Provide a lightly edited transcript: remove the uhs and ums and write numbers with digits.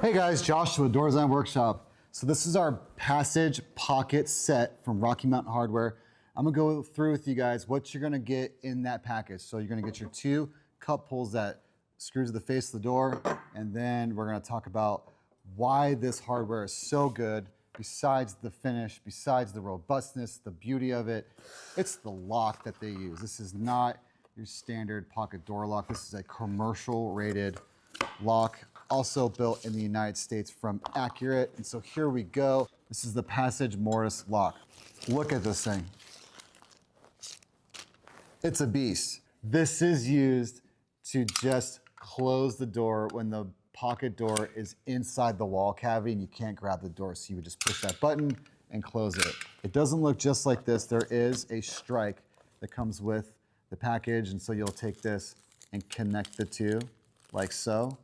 Hey guys, Joshua, Door Design Workshop. So this is our passage pocket set from Rocky Mountain Hardware. I'm gonna go through with you guys what you're gonna get in that package. So you're gonna get your 2 cup pulls that screws to the face of the door, and then we're gonna talk about why this hardware is so good, besides the finish, besides the robustness, the beauty of it. It's the lock that they use. This is not your standard pocket door lock. This is a commercial rated lock, also built in the United States from Accurate. And so here we go. This is the Passage Mortise Lock. Look at this thing. It's a beast. This is used to just close the door when the pocket door is inside the wall cavity and you can't grab the door. So you would just push that button and close it. It doesn't look just like this. There is a strike that comes with the package. And so you'll take this and connect the two like so.